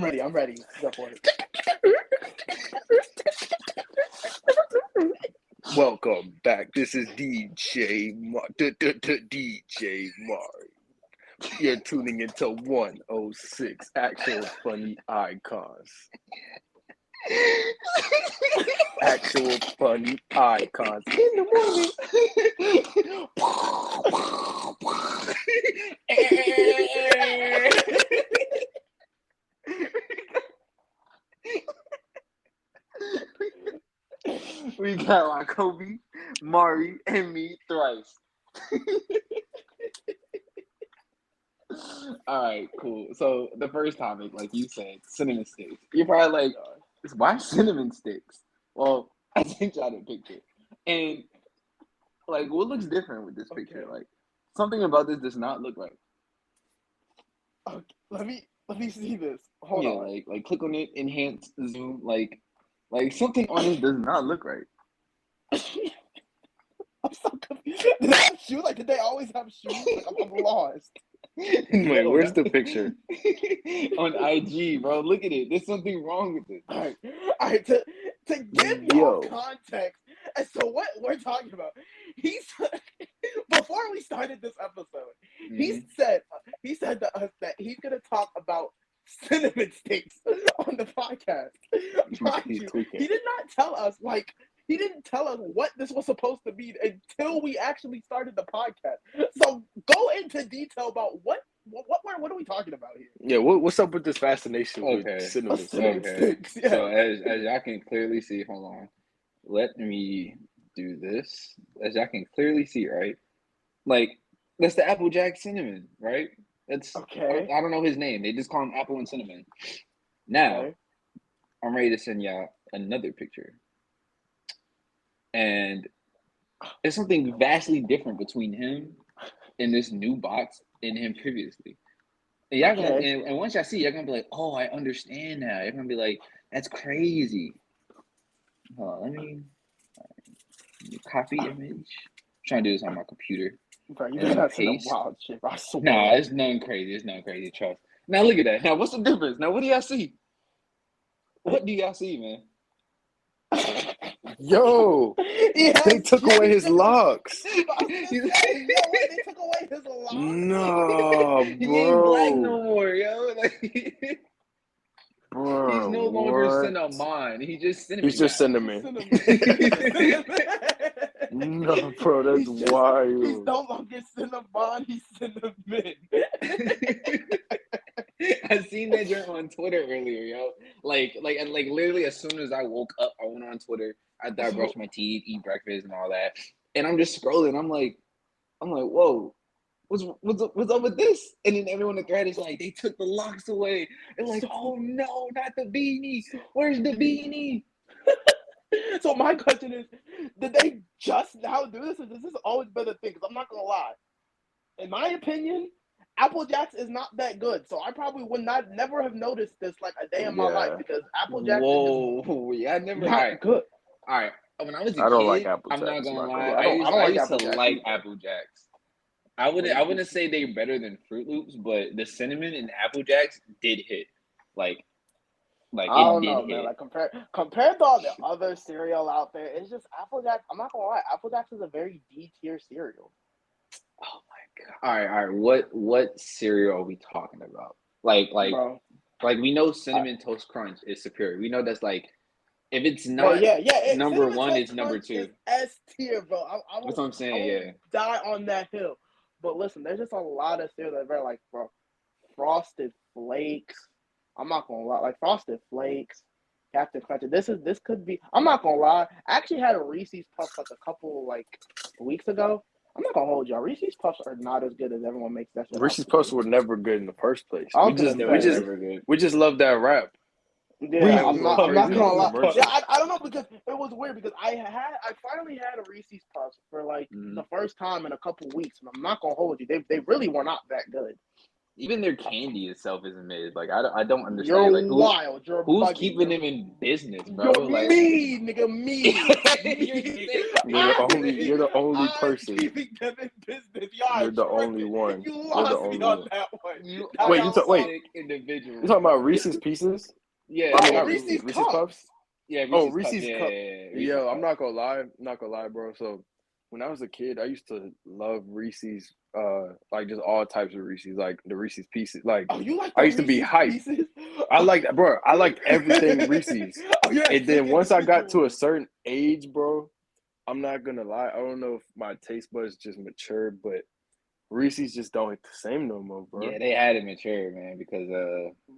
I'm ready. Go for it. Welcome back. This is DJ Mari. You're tuning into 106 Actual Funny Icons. Actual Funny Icons in the morning. We got Wacoby, Mari, and me, Thryce. All right, cool. So the first topic, like you said, cinnamon sticks. You're probably like, why cinnamon sticks? Well, I sent y'all the picture, and like, what looks different with this picture? Like, something about this does not look right. Okay, let me see this. Hold on. Like click on it, enhance, zoom. Like something on this does not look right. I'm so confused. Did they have shoes? Like, did they always have shoes? Like, I'm lost. Wait, where's the picture? On IG, bro. Look at it. There's something wrong with it. All right. To give y'all context as to what we're talking about, before we started this episode, he said to us that he's gonna talk about cinnamon sticks on the podcast. He did not tell us he didn't tell us what this was supposed to be until we actually started the podcast. So go into detail about what are we talking about here? Yeah, what's up with this fascination with cinnamon sticks? Yeah. So as y'all can clearly see, hold on. Let me do this. As y'all can clearly see, right? Like, that's the Applejack cinnamon, right? That's okay. I don't know his name. They just call him Apple and Cinnamon. Now, I'm ready to send y'all another picture. And there's something vastly different between him and this new box and him previously. And y'all gonna, and once y'all see, y'all gonna be like, oh, I understand now. You're gonna be like, that's crazy. Hold on, let me copy image. I'm trying to do this on my computer. Bro, you just have some wild shit, bro. No, it's nothing crazy. It's nothing crazy, trust. Now look at that. Now what's the difference? Now what do y'all see? What do y'all see, man? Yo, they took away his locks. They took away his locks. No, he ain't black no more, yo. Like, bro, he's no longer cinnamon. He's just cinnamon. He's just cinnamon. No, bro, that's wild. He's no longer cinnamon. He's cinnamon. I seen that joint on Twitter earlier, yo. Like literally as soon as I woke up, I went on Twitter. After I brushed my teeth, eat breakfast, and all that, and I'm just scrolling. I'm like, whoa, what's up with this? And then everyone in the thread is like, they took the locks away. And like, oh no, not the beanie. Where's the beanie? So my question is, did they just now do this, or has this always been a thing? Because I'm not gonna lie, in my opinion, Applejacks is not that good, so I probably would never have noticed this like a day in my life because Applejacks is just not good. All right, when I was a kid, like I'm not gonna lie. I used to like Applejacks. I wouldn't say they're better than Fruit Loops, but the cinnamon and Applejacks did hit. Like I don't know, man. Like compared to all the other cereal out there, it's just Applejacks. I'm not gonna lie, Applejacks is a very D tier cereal. Oh my god! All right. What cereal are we talking about? Like we know Cinnamon Toast Crunch is superior. We know that's like, if it's not number one, it's number two. S tier, bro. That's what I'm saying. Die on that hill. But listen, there's just a lot of cereal that are very like, bro, Frosted Flakes. I'm not gonna lie, like Frosted Flakes, Captain Crunch. This could be. I'm not gonna lie. I actually had a Reese's Puffs like a couple weeks ago. I'm not gonna hold y'all. Reese's Puffs are not as good as everyone makes that shit. Reese's Puffs were never good in the first place. We just love that rap. Yeah, I'm not gonna lie. Yeah, I don't know, because it was weird because I finally had a Reese's Puffs for the first time in a couple weeks, and I'm not gonna hold you. They really were not that good. Even their candy itself is mid. Like I don't understand. You're Like wild. You're who's bugging. keeping them in business, bro? You're Like me, nigga, me. You're the only person. Keeping them in business. Y'all You're the only one. You You're the lost only me on one. that one. Wait, individual. You talking about Reese's Pieces? Yeah, Oh, not Reese's Reese's Cups. Puffs? Yeah, Reese's Cup. Cup. Reese's Yo, Cup. I'm not gonna lie, bro. So when I was a kid, I used to love Reese's, like just all types of Reese's, like the Reese's Pieces. Like, Oh, you like I used to be hyped. I liked everything Reese's. And then once I got to a certain age, bro, I'm not gonna lie. I don't know if my taste buds just matured, but Reese's just don't hit the same no more, bro. Yeah, they had it mature, man, because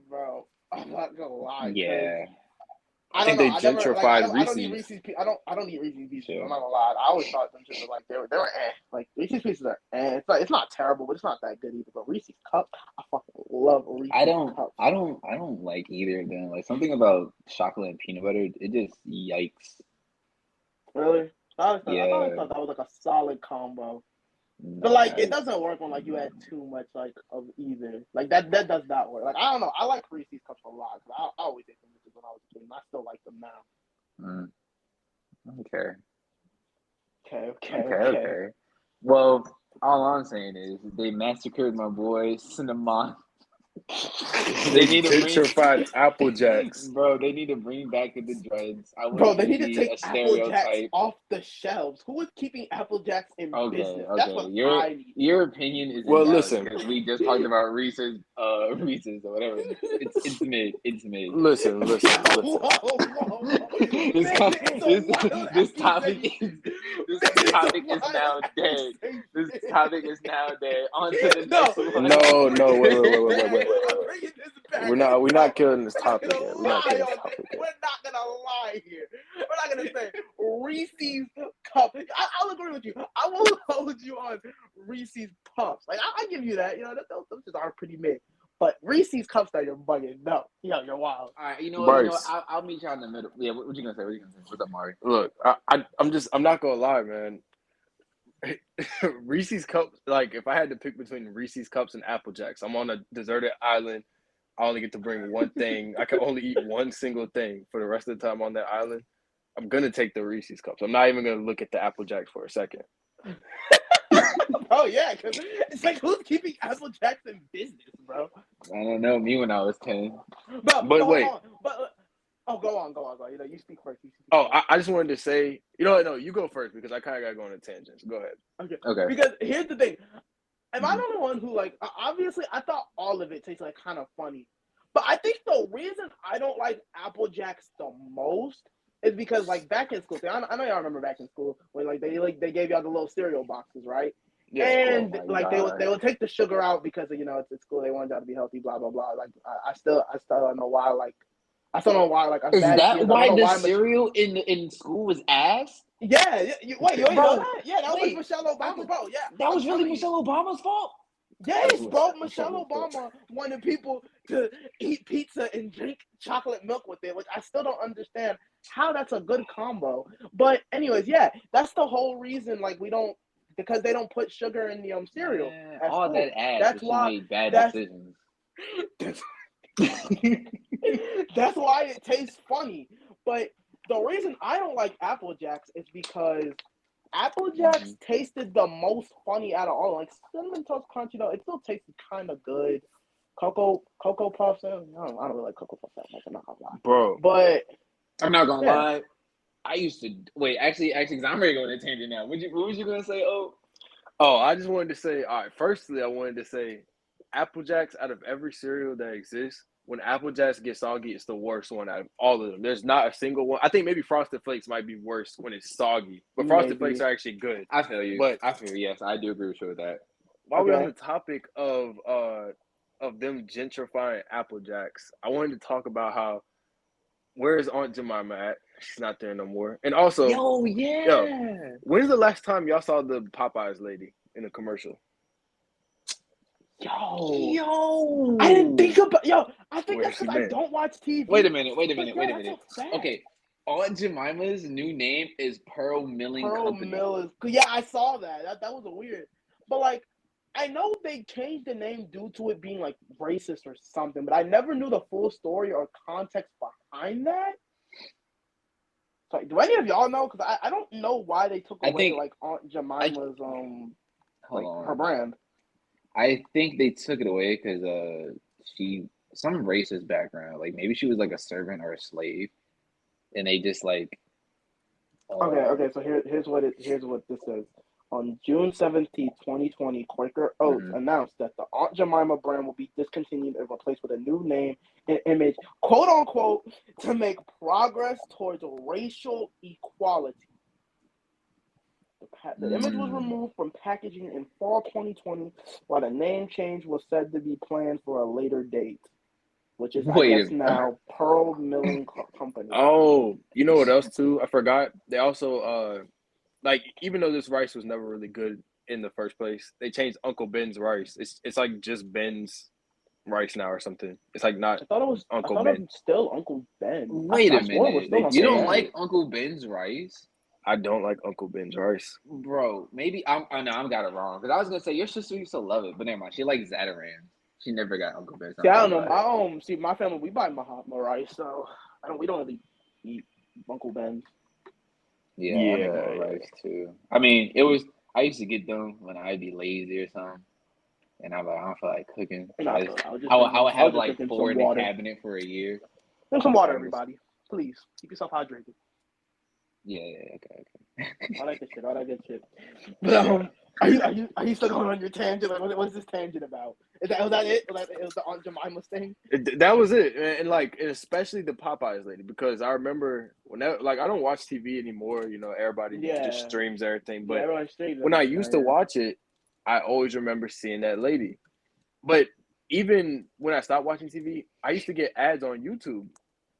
bro, I'm not gonna lie. Yeah. I think they gentrified I don't eat Reese's. I don't eat Reese's Pieces. I'm not gonna lie. I always thought them just like they were like Reese's Pieces are It's not terrible, but it's not that good either. But Reese's Cup, I fucking love Reese's Cups. I don't like either of them. Like something about chocolate and peanut butter, it just yikes. Really? I thought that was like a solid combo. But like it doesn't work when like you add too much like of either. Like that does not work. Like I don't know. I like Reese's Cups a lot. I always ate them when I was a kid, and I still like them now. Okay. Well, all I'm saying is they massacred my boy Cinnamon. They need to gentrified Apple Jacks. Bro, they need to bring back the dreads. Bro, they need to take Apple Jacks off the shelves. Who is keeping Apple Jacks in business? That's what I need. Your opinion is listen, because we just talked about Reese's or whatever. It's mid. It's mid. Listen. This topic is now dead. This topic is now dead. On to the next one. No, wait. We're not killing this topic yet. We're not killing this topic yet. We're not gonna lie here. We're not gonna say Reese's Cup. I'll agree with you. I will hold you on Reese's Puffs. Like I give you that. You know, those just are pretty mid. But Reese's Cups that you're bugging. No, you're wild. All right, you know what? I'll meet you out in the middle. Yeah, what you gonna say? What's up, Mari? Look, I'm not gonna lie, man. Reese's Cups, like if I had to pick between Reese's Cups and Apple Jacks, I'm on a deserted island. I only get to bring one thing. I can only eat one single thing for the rest of the time on that island. I'm gonna take the Reese's Cups. I'm not even gonna look at the Apple Jacks for a second. Oh yeah, because it's like who's keeping Apple Jacks in business, bro? I don't know. Me when I was 10. But wait. Go on. You know, you speak first. I just wanted to say, no, you go first because I kind of got to go on a tangent. So go ahead. Okay. Because here's the thing. Am I the only one who like? Obviously, I thought all of it tastes like kind of funny, but I think the reason I don't like Apple Jacks the most is because like back in school. I know y'all remember back in school when they gave y'all the little cereal boxes, right? Yeah, and they would take the sugar out because it's school. They wanted y'all to be healthy. Blah blah blah. Like I still don't know why. Like I still don't know why. Like is that why the cereal in school was ass? Yeah. You ain't know that? Yeah, that was Michelle Obama, bro. Yeah, that was really Michelle Obama's fault. Yes, bro. Michelle Obama wanted people to eat pizza and drink chocolate milk with it, which I still don't understand how that's a good combo. But anyways, yeah, that's the whole reason. Like because they don't put sugar in the cereal. All cool. That ass. That's why made bad decisions. That's why it tastes funny. But the reason I don't like Apple Jacks is because Apple Jacks tasted the most funny out of all. Like Cinnamon Toast Crunch, it still tasted kind of good. Cocoa Puffs, I don't really like Cocoa Puffs that much. I'm not gonna lie, bro. But I'm not gonna lie. I used to wait. Actually, because I'm ready to go on a tangent now. What was you gonna say? I just wanted to say. All right. Firstly, I wanted to say, Apple Jacks out of every cereal that exists, when Apple Jacks get soggy, it's the worst one out of all of them. There's not a single one. I think maybe Frosted Flakes might be worse when it's soggy, but Frosted Flakes are actually good. I feel you. But yes, I do agree with you with that. While we're on the topic of them gentrifying Apple Jacks, I wanted to talk about how where is Aunt Jemima at? She's not there no more. And also, when's the last time y'all saw the Popeyes lady in a commercial? Yo, I didn't think about I think that's because I don't watch TV. Wait a minute. Okay, Aunt Jemima's new name is Pearl Milling Company. Yeah, I saw that. That was weird. But like, I know they changed the name due to it being like racist or something, but I never knew the full story or context behind that. So, do any of y'all know? Because I don't know why they took away like Aunt Jemima's her brand. I think they took it away because she some racist background, like maybe she was like a servant or a slave, and they just like. Okay. So here's what this says. On June 17th, 2020, Quaker Oats announced that the Aunt Jemima brand will be discontinued and replaced with a new name and image, quote unquote, to make progress towards racial equality. The image was removed from packaging in fall 2020, while the name change was said to be planned for a later date, which is, I guess, now Pearl Milling Company. Oh, you know what else, too? I forgot. They also, like, even though this rice was never really good in the first place, they changed Uncle Ben's rice. It's like just Ben's rice now or something. It's like not Uncle Ben. It was still Uncle Ben. Wait a minute. You don't like Uncle Ben's rice? I don't like Uncle Ben's rice. Bro, maybe I got it wrong. Because I was going to say, your sister used to love it, but never mind. She likes Zatarain. She never got Uncle Ben's. See, I don't know. My family, we buy Mahatma rice, so we don't really eat Uncle Ben's. Yeah. Rice too. I mean, I used to get them when I'd be lazy or something. And I'm like, I don't feel like cooking. I would have like 4 in the cabinet for a year. Drink some water, everybody. Please. Keep yourself hydrated. Yeah, okay. All that good shit. But are you still going on your tangent? Like, what's this tangent about? Was that it? It was the Aunt Jemima's thing? That was it, and especially the Popeyes lady, because I remember I don't watch TV anymore. You know, everybody just streams everything. But when I used to watch it, I always remember seeing that lady. But even when I stopped watching TV, I used to get ads on YouTube,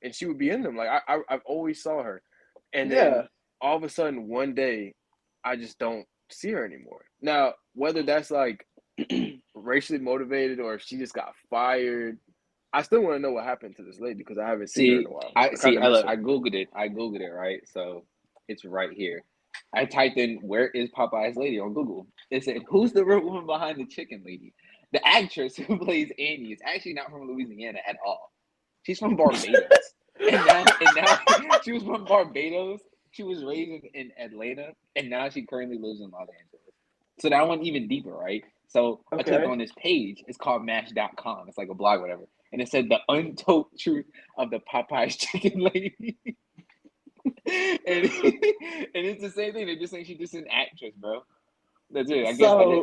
and she would be in them. Like I've always saw her. And then all of a sudden, one day, I just don't see her anymore. Now, whether that's like racially motivated or if she just got fired, I still want to know what happened to this lady because I haven't seen her in a while. I Googled it, right? So it's right here. I typed in, where is Popeye's lady on Google? It said, who's the real woman behind the chicken lady? The actress who plays Annie is actually not from Louisiana at all. She's from Barbados. And now she was from Barbados. She was raised in Atlanta, and now she currently lives in Los Angeles. So that went even deeper, right? So I clicked on this page. It's called Mash.com. It's like a blog, whatever. And it said the untold truth of the Popeye's chicken lady. and it's the same thing. They're just saying she's just an actress, bro. That's it. I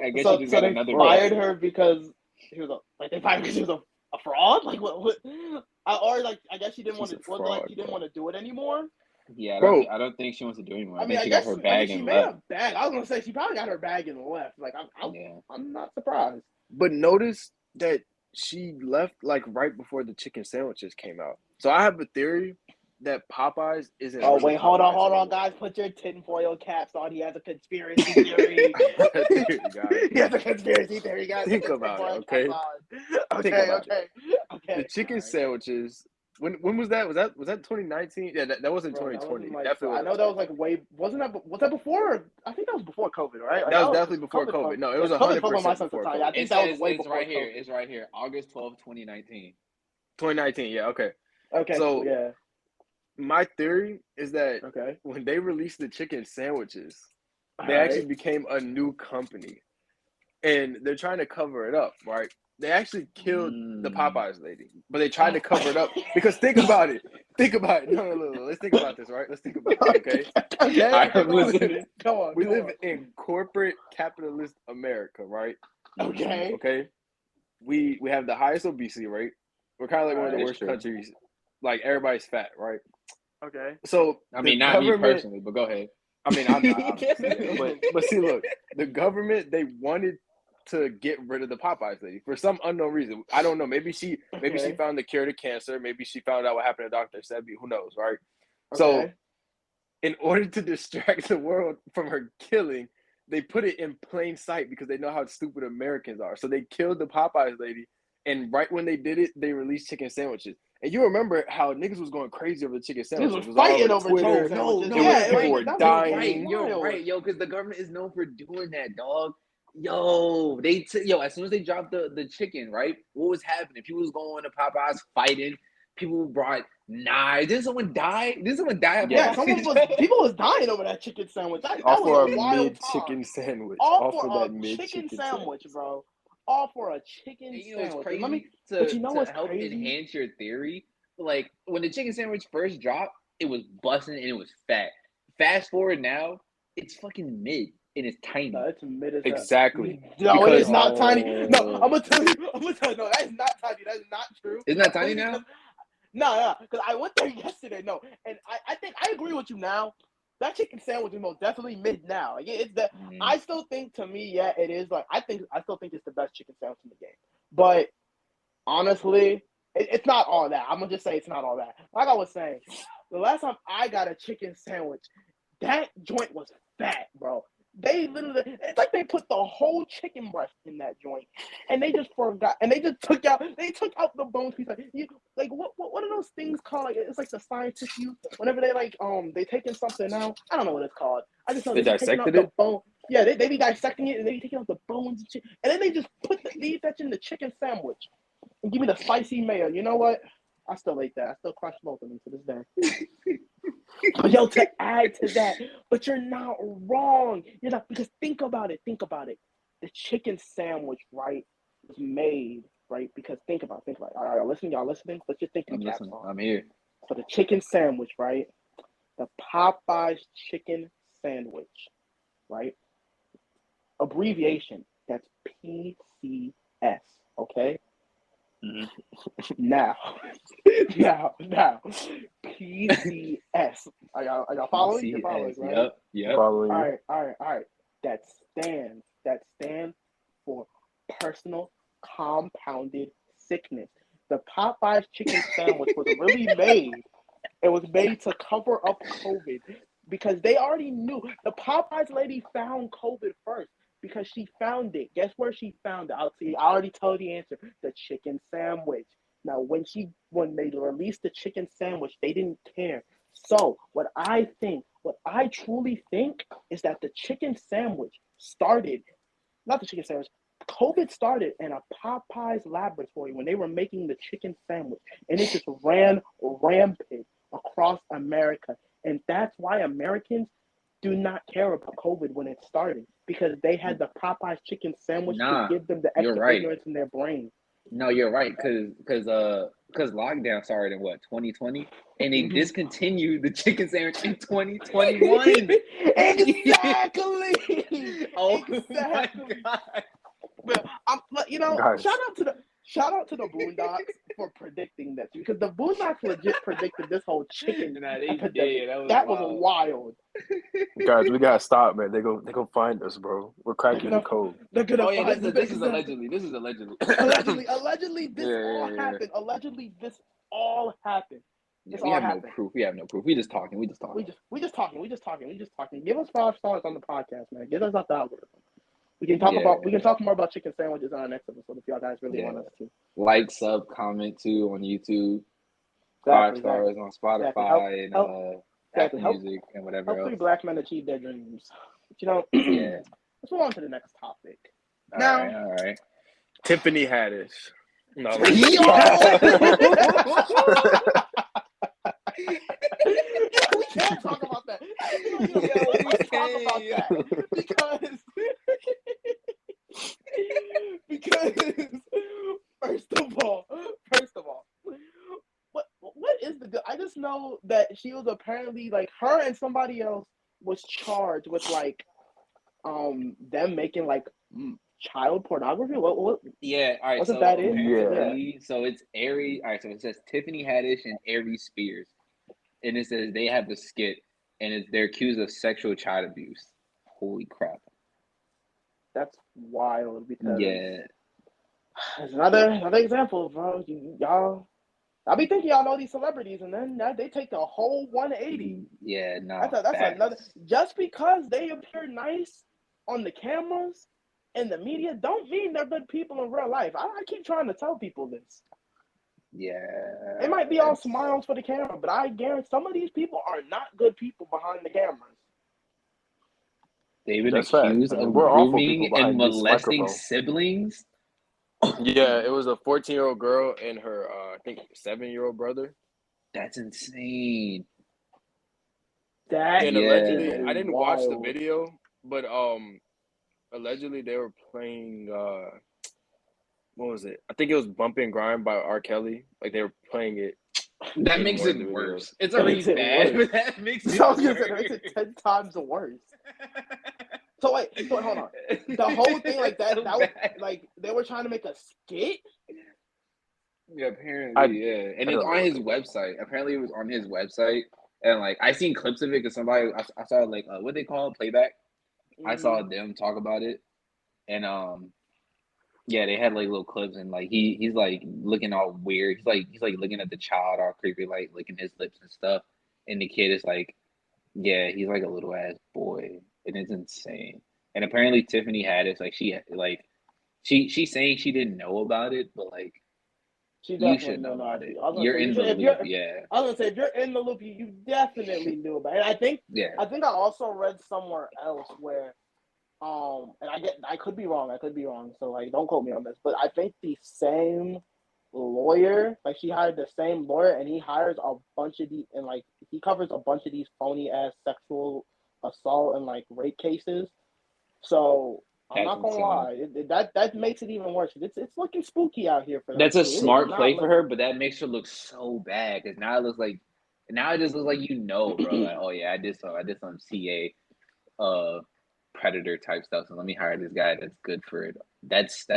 guess she just got another. They fired her because she was they fired her because she was a fraud. Like what? Or like I guess she didn't want to. She didn't want to do it anymore. Yeah, I don't think she wants to do it anymore. I mean, she got her bag and left. I was gonna say she probably got her bag and left. Like I'm not surprised. But notice that she left like right before the chicken sandwiches came out. So I have a theory that Popeyes isn't. Oh wait, hold on, guys! Put your tinfoil caps on. He has a conspiracy theory. He has a conspiracy theory, guys. Think about it, okay? Okay. The chicken sandwiches. When was that? Was that 2019? Yeah, that wasn't 2020. Definitely. I know that was like way. Was that before? I think that was before COVID, right? That was definitely before COVID. No, it was 100% before COVID. I think that was way before right here. COVID. It's right here. August 12th, 2019. 2019. Yeah. Okay. Okay. So yeah. My theory is that when they released the chicken sandwiches, they actually became a new company, and they're trying to cover it up, right? They actually killed the Popeyes lady, but they tried to cover it up because think about it. No. Let's think about this, right? Let's think about it, okay? I'm listening. Come on. We live in corporate capitalist America, right? Okay. Okay. We have the highest obesity rate. We're kind of like one of the worst countries. Like everybody's fat, right? Okay. So I mean, not me personally, but go ahead. I mean, I'm not. but see, look, the government, they wanted to get rid of the Popeyes lady for some unknown reason. I don't know. Maybe she found the cure to cancer. Maybe she found out what happened to Dr. Sebi. Who knows, right? So in order to distract the world from her killing, they put it in plain sight because they know how stupid Americans are. So they killed the Popeyes lady, and right when they did it, they released chicken sandwiches. And you remember how niggas was going crazy over the chicken sandwiches. Niggas was fighting over Twitter. People were dying. You're right, yo, because the government is known for doing that, dog. Yo, as soon as they dropped the chicken, right? What was happening? People was going to Popeyes fighting. People brought knives. Didn't someone die? Yeah, people was dying over that chicken sandwich. That was a wild chicken sandwich. All for a chicken sandwich, bro. All for a chicken sandwich. Crazy but you know what's help crazy? Enhance your theory. Like when the chicken sandwich first dropped, it was busting and it was fat. Fast forward now, it's fucking mid. And it's tiny. No, it's mid as exactly. No, it is not tiny. No, I'm gonna tell you. No, that is not tiny. That is not true. It's not tiny now? No, because I went there yesterday. No, and I think I agree with you now. That chicken sandwich is most definitely mid now. Like, it's the. I still think to me, yeah, it is. Like I still think it's the best chicken sandwich in the game. But honestly, it's not all that. I'm gonna just say it's not all that. Like I was saying, the last time I got a chicken sandwich, that joint was fat, bro. They literally, it's like they put the whole chicken breast in that joint, and they just forgot, and they just took out the bone piece. Like what are those things called? Like it's like the scientists use whenever they they taking something out. I don't know what it's called. I just know they dissected it. The bone. Yeah, they be dissecting it and they be taking out the bones and shit, and then they just leave that in the chicken sandwich and give me the spicy mayo. You know what? I still ate that. I still crush both of them to this day. But yo, to add to that, but you're not wrong. You're not, because think about it. The chicken sandwich, right, was made, right? Because think about it. All right, y'all listening? Let's just think. I'm here. So the chicken sandwich, right? The Popeyes chicken sandwich, right? Abbreviation, that's PCS, okay? Mm-hmm. Now, PCS. Are y'all following? You're following, right? Yep. Following. All right. That stands for personal compounded sickness. The Popeyes chicken sandwich was really made. It was made to cover up COVID because they already knew. The Popeyes lady found COVID first. Because she found it. Guess where she found it? I already told the answer. The chicken sandwich. Now, when they released the chicken sandwich, they didn't care. So, what I truly think is that the chicken sandwich started, not the chicken sandwich, COVID started in a Popeyes laboratory when they were making the chicken sandwich. And it just ran rampant across America. And that's why Americans do not care about COVID when it started, because they had the Popeyes chicken sandwich to give them the extra ignorance in their brain. No, you're right, because lockdown started in 2020, and they discontinued the chicken sandwich in 2021. Exactly. Oh my God. But shout out to the Boondocks for predicting this, because the Boondocks legit predicted this whole chicken epidemic. That was wild. Guys, we gotta stop, man. They go find us, bro. We're cracking the code. They're gonna this is allegedly. This is allegedly. Allegedly, this all happened. Allegedly, this all happened. We have no proof. We just talking. We just talking. Give us 5 stars on the podcast, man. Get us out the algorithm. We can talk more about chicken sandwiches on our next episode if y'all guys really want us to. Like, sub, comment too on YouTube. 5 stars on Spotify and Apple Music and whatever else. 3 black men achieve their dreams. But, let's move on to the next topic. All right. Tiffany Haddish. No. We can't talk about that. We can't talk about that because first of all, what is the good? I just know that she was apparently like, her and somebody else was charged with like them making like child pornography. What? Yeah. All right. Wasn't that it? Yeah. So it's Aries. All right. So it says Tiffany Haddish and Aries Spears, and it says they have the skit, and they're accused of sexual child abuse. Holy crap! That's wild. Because it's another example, bro. Y'all, I be thinking y'all know these celebrities, and then they take the whole 180. Yeah, no. That's another. Just because they appear nice on the cameras and the media, don't mean they're good people in real life. I keep trying to tell people this. Yeah. It might be all smiles for the camera, but I guarantee some of these people are not good people behind the cameras. They've been accused of grooming and molesting siblings. Yeah, it was a 14-year-old girl and her, I think, 7-year-old brother. That's insane. And allegedly, I didn't watch the video, but allegedly they were playing. What was it? I think it was "Bump and Grind" by R. Kelly. Like they were playing it. That makes it worse. It's already bad, but that makes it worse. It makes it 10 times worse. So hold on. The whole thing like that was like they were trying to make a skit. Yeah, apparently, yeah, and it's on his website. Apparently, it was on his website, and like I seen clips of it because somebody I saw like what they call it, playback. I saw them talk about it, and yeah, they had like little clips, and like he's like looking all weird. He's like looking at the child all creepy, like licking his lips and stuff, and the kid is like, yeah, he's like a little ass boy, and it's insane. And apparently, Tiffany Haddish, like she's saying she didn't know about it, but like. You should know about it. You're in the loop, yeah. I was gonna say if you're in the loop, you definitely knew about it. And I think I also read somewhere else where, and I could be wrong. So like, don't quote me on this, but I think the same lawyer, like she hired the same lawyer, and he hires a bunch of and like he covers a bunch of these phony ass sexual assault and like rape cases. So. I'm not gonna lie. That makes it even worse. It's looking spooky out here for them. That's a smart play for her, but that makes her look so bad because now it looks like, now it just looks like bro. Like, oh yeah, I did some CA, predator type stuff. So let me hire this guy that's good for it. That's she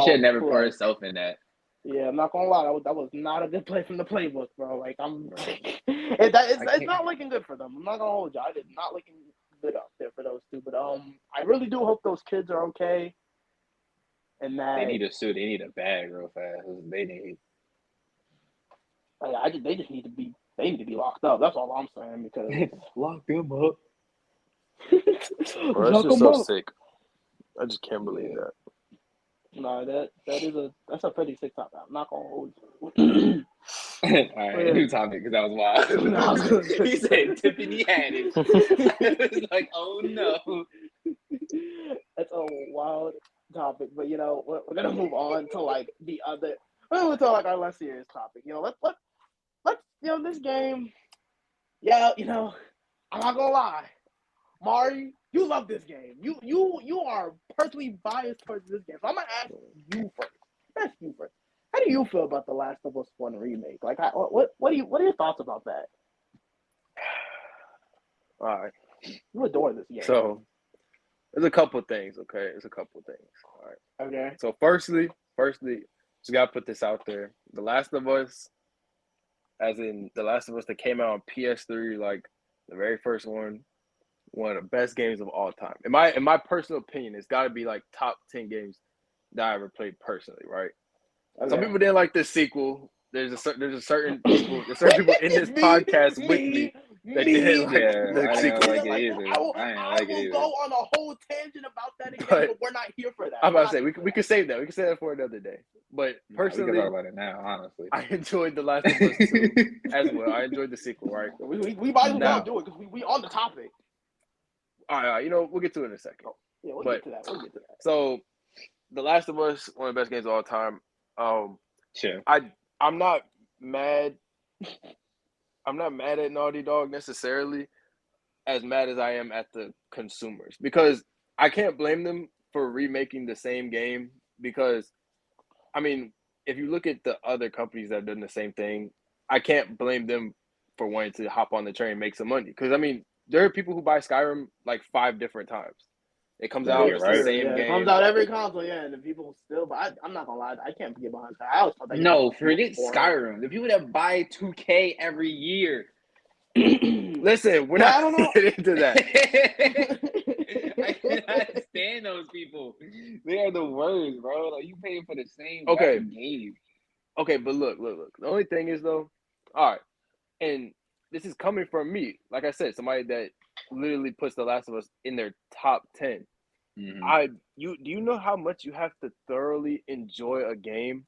should never put herself in that. Yeah, I'm not gonna lie. That was not a good play from the playbook, bro. Like it's not looking good for them. I'm not gonna hold you. It's not looking good up there for those two, but I really do hope those kids are okay. And that they need a suit, they need a bag real fast. They need. They just need to be. They need to be locked up. That's all I'm saying because lock them up. Bro, that's just so sick. I just can't believe that. No, that's a pretty sick topic. I'm not gonna hold you. All right, new topic because that was wild. He said Tiffany Haddish. It's like, oh no. That's a wild topic, but we're gonna move on to like the other. We're gonna to like our less serious topic. Let's this game. Yeah, I'm not gonna lie, Mari, you love this game. You are personally biased towards this game. So I'm gonna ask you first. How do you feel about The Last of Us 1 remake? Like, what are your thoughts about that? All right. You adore this game. So, there's a couple things, okay? All right. Okay. So, firstly, just gotta put this out there. The Last of Us, as in The Last of Us that came out on PS3, like the very first one of the best games of all time. In my personal opinion, it's got to be like top 10 games that I ever played personally, right? Okay. Some people didn't like the sequel. There's certain people in this podcast with me that didn't like the sequel. I will go on a whole tangent about that again, but we're not here for that. I'm about to say we could save that. We can save that for another day. But personally, we can talk about it now. Honestly, I enjoyed The Last of Us 2 as well. I enjoyed the sequel, right? We might as well do it because we on the topic. All right, we'll get to it in a second. Yeah, we'll get to that. So, The Last of Us, one of the best games of all time. Sure. I'm not mad. I'm not mad at Naughty Dog necessarily, as mad as I am at the consumers, because I can't blame them for remaking the same game. Because, I mean, if you look at the other companies that have done the same thing, I can't blame them for wanting to hop on the train and make some money. Because, I mean, there are people who buy Skyrim like 5 different times. It comes out the same game. It comes out every console, and the people still. But I'm not gonna lie, I can't get behind Skyrim. I always thought that. No, forget Skyrim. The people that buy 2K every year. Listen, we're not getting into that. I cannot stand those people. They are the worst, bro. Like, you paying for the same game. Okay, but look. The only thing is though, all right, and this is coming from me. Like I said, somebody that literally puts The Last of Us in their top 10. Mm-hmm. Do you know how much you have to thoroughly enjoy a game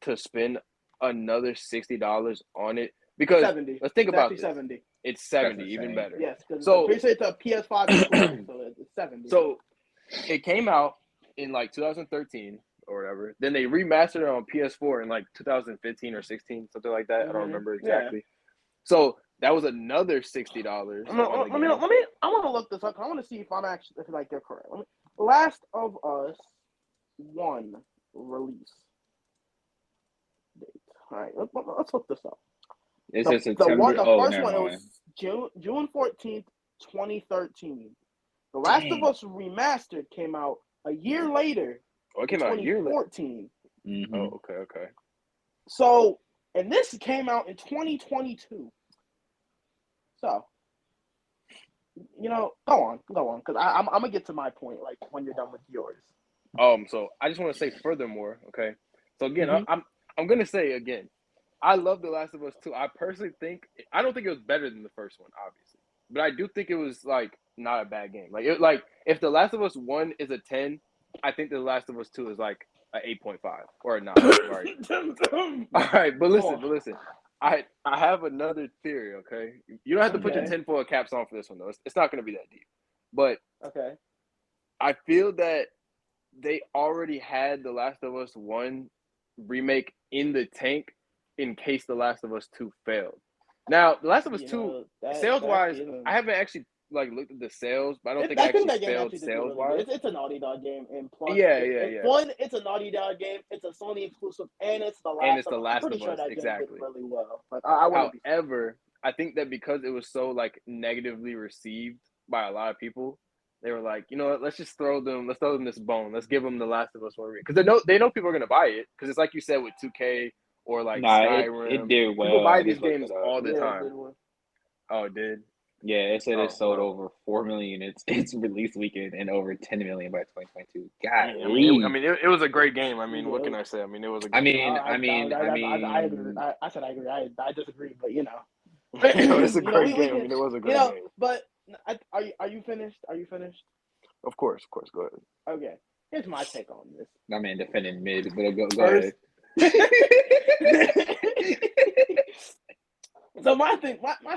to spend another $60 on it Because 70. let's think about this. 70. It's 70, even better. Yes, because so it's a PS5 exclusive, so it's 70. So it came out in like 2013 or whatever. Then they remastered it on PS4 in like 2015 or 16, something like that. I don't remember exactly. Yeah. So that was another $60. Let me. I want to look this up. I want to see if I'm actually they're correct. Last of Us 1 release date. All right, let's look this up. It says September. The first one, it was June 14th, 2013. The Last of Us Remastered came out a year later. Oh, it came out a year later. 2014. Mm-hmm. Oh, okay. So, and this came out in 2022. So, go on, because I'm gonna get to my point like when you're done with yours. So I just want to say furthermore, okay. So again, I'm gonna say again, I love The Last of Us 2. I personally I don't think it was better than the first one, obviously, but I do think it was like not a bad game. Like if The Last of Us 1 is a 10, I think The Last of Us 2 is like an 8.5 or a 9. Right? All right, but listen. I have another theory. Okay, you don't have to put your tinfoil caps on for this one though. It's not gonna be that deep, but I feel that they already had The Last of Us 1 remake in the tank in case The Last of Us 2 failed. Now, The Last of Us 2, sales-wise, I haven't actually looked at the sales, but I don't think it actually failed sales-wise. It's a Naughty Dog game, and plus, One, it's a Naughty Dog game, it's a Sony exclusive, and it's The Last of Us. Sure that exactly. Game did really well. But however, I think that because it was so negatively received by a lot of people, they were like, you know what, let's throw them this bone. Let's give them The Last of Us 1 remake. Because they know people are going to buy it. Because it's like you said with 2K or Skyrim. It did well. People buy these games all the time. It did? Yeah, it said it sold over 4 million its release weekend and over 10 million by 2022. God, it was a great game. What can I say? It was a great game. I agree. I said I agree. I disagree, but it's a great game. It was a great game. But are you finished? Of course. Go ahead. Okay. Here's my take on this. My man defending mid, but go ahead. So my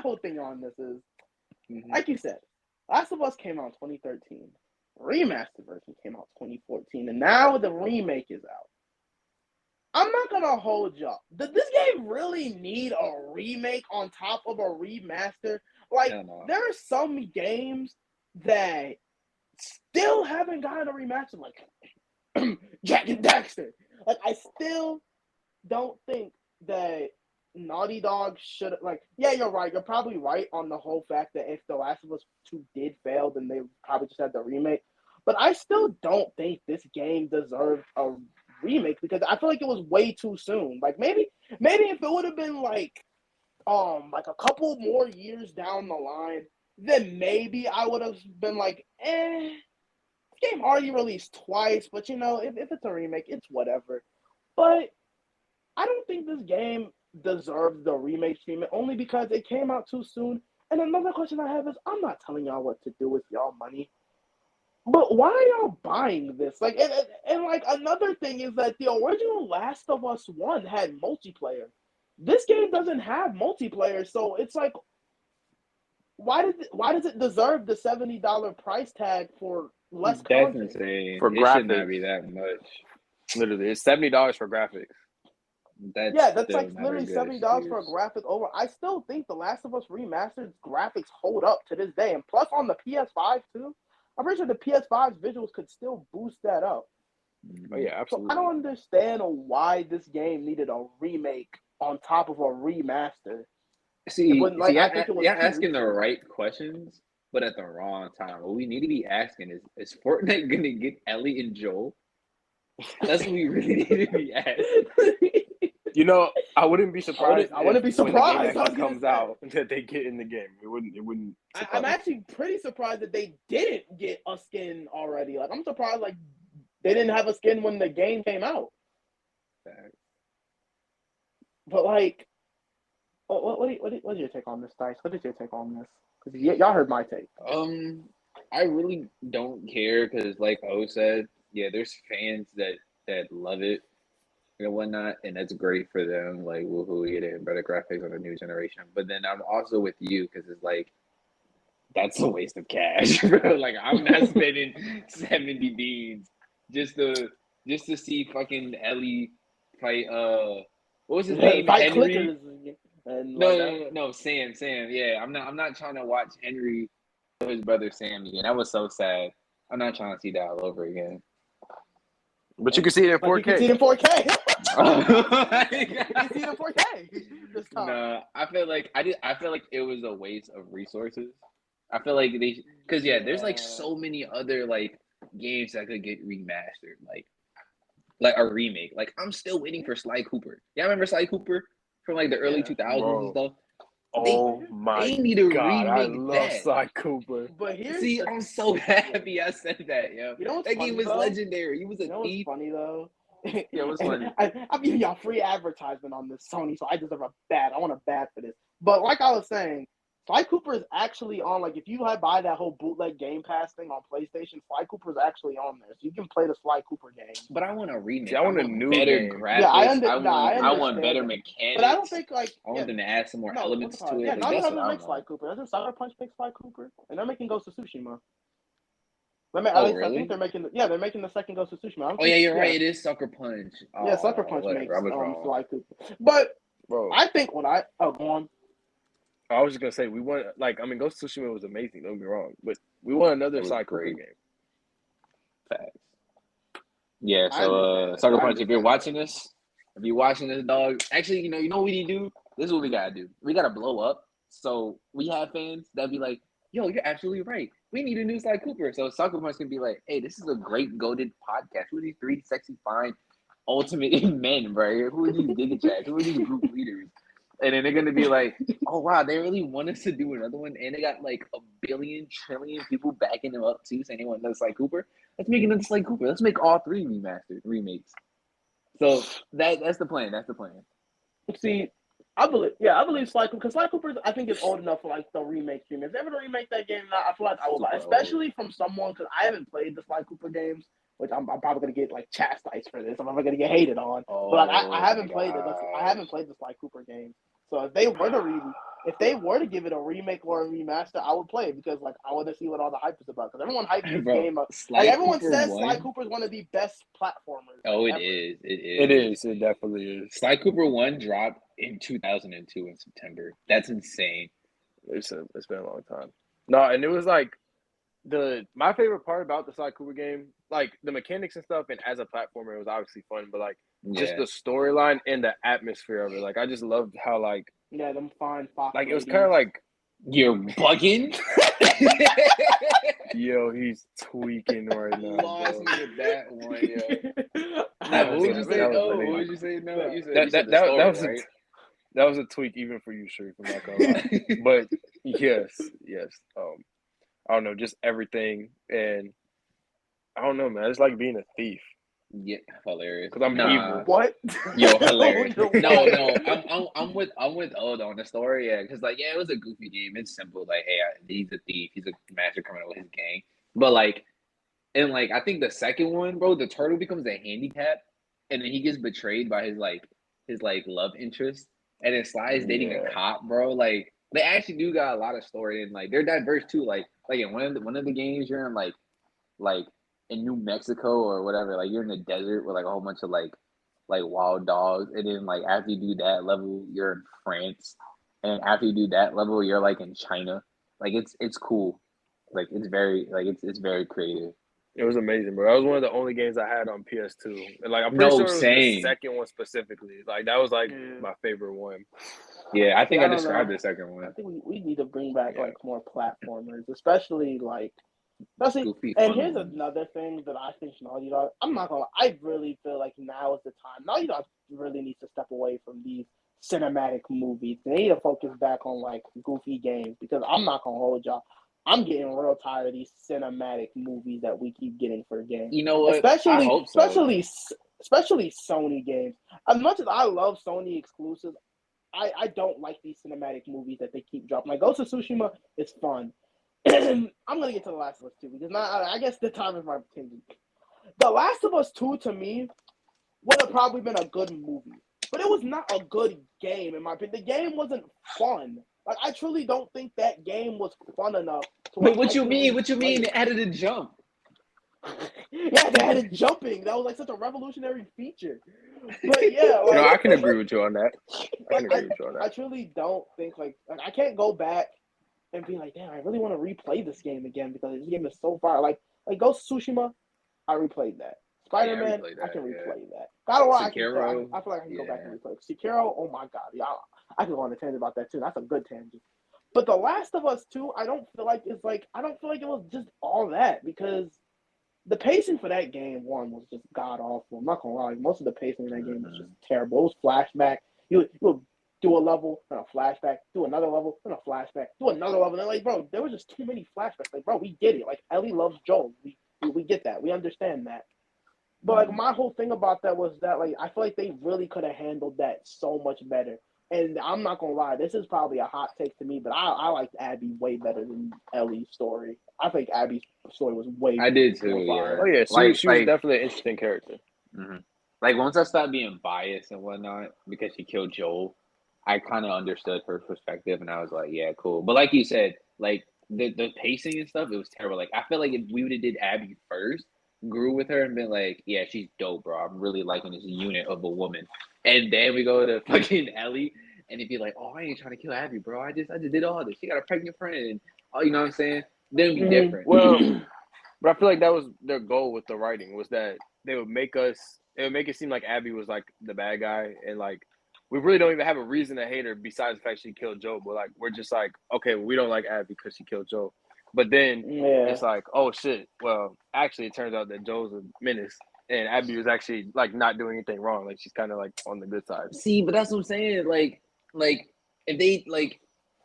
whole thing on this is, like you said, Last of Us came out in 2013. Remastered version came out in 2014, and now the remake is out. I'm not gonna hold y'all. Did this game really need a remake on top of a remaster? There are some games that still haven't gotten a remaster, like Jack and Daxter. I still don't think that Naughty Dog should you're right. You're probably right on the whole fact that if The Last of Us 2 did fail, then they probably just had the remake. But I still don't think this game deserved a remake because I feel like it was way too soon. Maybe if it would have been a couple more years down the line, then maybe I would have been this game already released twice, but if it's a remake, it's whatever. But I don't think this game deserves the remake treatment only because it came out too soon. And another question I have is, I'm not telling y'all what to do with y'all money, but why are y'all buying this? Another thing is that the original Last of Us 1 had multiplayer. This game doesn't have multiplayer, so it's why does it deserve the $70 price tag for less content? That's insane. For graphics, it should not be that much. Literally, it's $70 for graphics. That's literally $70 for a graphic over. I still think The Last of Us Remastered graphics hold up to this day, and plus on the PS5 too. I'm pretty sure the PS5's visuals could still boost that up. Oh yeah, absolutely. So I don't understand why this game needed a remake on top of a remaster. You're asking the right questions, but at the wrong time. What we need to be asking is Fortnite going to get Ellie and Joel? That's what we really need to be asking. I wouldn't be surprised. I wouldn't be surprised when the game comes out that they get in the game. It wouldn't. I'm actually pretty surprised that they didn't get a skin already. I'm surprised they didn't have a skin when the game came out. But what's your take on this, Thryce? What is your take on this? Because y'all heard my take. I really don't care because, like O said, there's fans that love it. and whatnot, and that's great for them. Like, woohoo, getting better graphics on the new generation. But then I'm also with you because it's like that's a waste of cash, bro. Like, I'm not spending 70 beans just to see fucking Ellie fight. What was his name? Fight Henry. clickers. And No. Sam. Yeah, I'm not trying to watch Henry kill his brother Sam again. That was so sad. I'm not trying to see that all over again. But you can see it in 4K. You can see it in 4K. You can see it in 4K this time. No, I feel like it was a waste of resources. I feel like because there's like so many other like games that could get remastered, like a remake. Like, I'm still waiting for Sly Cooper. Y'all remember Sly Cooper from like the early 2000s and stuff? They need to God, I remake love that. Sly Cooper. But I'm so happy I said that, yo. You know what's that funny, game was though? legendary. He was a You know what's thief. funny though? Yeah, what's funny? I'm giving y'all free advertisement on this Sony, so I deserve a bad. I want a bad for this. But like I was saying, Sly Cooper is actually on, like, if you buy that whole bootleg Game Pass thing on PlayStation, Sly Cooper is actually on there, so you can play the Sly Cooper game. But I want a remake. See, I want a new better game. graphics. Yeah, I want better mechanics. But I don't think, like, I want them to add some more elements to it. Yeah, like, Naughty that's Dog what I make Sly want. Cooper. Doesn't Sucker Punch make Sly Cooper? And they're making Ghost of Tsushima. Really? I think they're making the second Ghost of Tsushima. Oh yeah, you're right. It is Sucker Punch. Yeah, Sucker Punch makes wrong. Sly Cooper. But Bro, I think go on. I was just gonna say we want Ghost of Tsushima was amazing. Don't get me wrong, but we want another Sly Cooper game. Facts. Yeah. So Sucker Punch, if you're watching this, dog. Actually, you know what we need to do. This is what we gotta do. We gotta blow up. So we have fans that be like, "Yo, you're absolutely right. We need a new Sly Cooper." So Sucker Punch can be like, "Hey, this is a great goated podcast. Who are these three sexy, fine, ultimate men, bro? Who are these Giga Chats? Who are these group leaders?" And then they're gonna be like, "Oh wow, they really want us to do another one, and they got like 1 billion trillion people backing them up too, saying they want another Sly Cooper. Let's make another Sly Cooper. Let's make all 3 remakes." So that's the plan. That's the plan. See, I believe Sly Cooper, because Sly Cooper, I think, is old enough for like the remake game. If they're ever to remake that game, I feel like I will buy, especially from someone, because I haven't played the Sly Cooper games, which I'm probably gonna get like chastised for this. I'm probably gonna get hated on. But I haven't played it. I haven't played the Sly Cooper game. So if they were to give it a remake or a remaster, I would play it, because like I want to see what all the hype is about. Because everyone hypes this game up. Like, everyone says Sly Cooper is one of the best platformers. Oh, ever. It is. It definitely is. Sly Cooper 1 dropped in 2002 in September. That's insane. It's been a long time. No, and it was like my favorite part about the Sly Cooper game, like the mechanics and stuff, and as a platformer, it was obviously fun, but like just the storyline and the atmosphere of it. Like, I just loved how them fine fox. Like, it was kind of like, you're bugging. Yo, he's tweaking right now. Lost me with that one, yo. What would you say? No, what would you say? No, you said that was a tweak even for you, Sharif. I'm not gonna lie. But yes. I don't know, just everything, and I don't know, man. It's like being a thief. Yeah, hilarious. Because I'm evil. What? Yo, hilarious. No. I'm with Oda on the story. Yeah, because it was a goofy game. It's simple. Like, hey, he's a thief. He's a master criminal with his gang. But I think the second one, bro, the turtle becomes a handicap, and then he gets betrayed by his love interest, and then Sly is dating a cop, bro. Like, they actually do got a lot of story, and they're diverse too. Like in one of the games, you're in like in New Mexico or whatever, like you're in the desert with like a whole bunch of like wild dogs, and then after you do that level, you're in France, and after you do that level, you're like in China. Like, it's cool. Like, it's very it's very creative. It was amazing, bro. That was one of the only games I had on PS2, and I'm pretty sure it was the second one specifically. Like, that was my favorite one. Yeah, I think I described the second one. I think we need to bring back more platformers, especially and here's another thing that I think Naughty Dog. I'm not gonna. I really feel like now is the time. Naughty Dog really needs to step away from these cinematic movies. They need to focus back on goofy games, because I'm not gonna hold y'all. I'm getting real tired of these cinematic movies that we keep getting for games. You know what? Especially Sony games. As much as I love Sony exclusives, I don't like these cinematic movies that they keep dropping. Like, Ghost of Tsushima is fun. I'm gonna get to The Last of Us 2, because now I guess the time is my opinion. The Last of Us 2, to me, would have probably been a good movie. But it was not a good game, in my opinion. The game wasn't fun. Like, I truly don't think that game was fun enough. Wait, what you mean? What you mean? It added a jump. Yeah, they added jumping. That was like such a revolutionary feature. But yeah, like, I can agree with you on that. I truly don't think like I can't go back and be like, damn, I really want to replay this game again because this game is so far. Like Ghost of Tsushima, I replayed that. Spider-Man, I can replay that. God of War, I feel like I can go back and replay. Sekiro, oh my god, yeah, I can go on a tangent about that too. That's a good tangent. But The Last of Us 2, I don't feel like it was just all that because the pacing for that game was just god awful. I'm not gonna lie, most of the pacing in that game was just terrible. It was flashback. You would do a level and a flashback, do another level and a flashback, do another level. And like, bro, there was just too many flashbacks. Like, bro, we get it. Like, Ellie loves Joel. We get that. We understand that. But like, my whole thing about that was that like I feel like they really could have handled that so much better. And I'm not gonna lie, this is probably a hot take to me, but I liked Abby way better than Ellie's story. I think Abby's story was way. I did too. Yeah. Oh yeah, she was definitely an interesting character. Mm-hmm. Like once I stopped being biased and whatnot because she killed Joel, I kind of understood her perspective, and I was like, yeah, cool. But like you said, like the pacing and stuff, it was terrible. Like I feel like if we would have did Abby first, grew with her, and been like, yeah, she's dope, bro. I'm really liking this unit of a woman. And then we go to fucking Ellie, and it'd be like, oh, I ain't trying to kill Abby, bro. I just did all this. She got a pregnant friend, and you know what I'm saying? Then it'd be different. Well, but I feel like that was their goal with the writing was that they would make it seem like Abby was like the bad guy, and like we really don't even have a reason to hate her besides the fact she killed Joe. But like we're just like, okay, we don't like Abby because she killed Joe. But then it's like, oh shit. Well, actually, it turns out that Joe's a menace, and Abby was actually like not doing anything wrong. Like she's kind of like on the good side. See, but that's what I'm saying. Like if they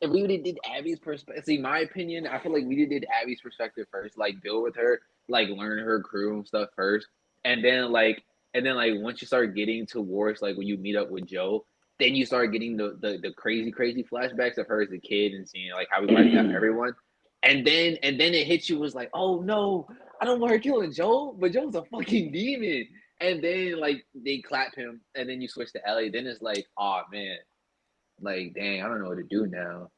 if we did Abby's perspective, see, my opinion, I feel like we did Abby's perspective first, like build with her, like learn her crew and stuff first, and then once you start getting towards like when you meet up with Joe, then you start getting the crazy flashbacks of her as a kid and seeing like how we wiped out everyone. And then it hits you was like, oh no, I don't want her killing Joel, but Joel's a fucking demon. And then like they clap him, and then you switch to Ellie. Then it's like, oh man, like dang, I don't know what to do now.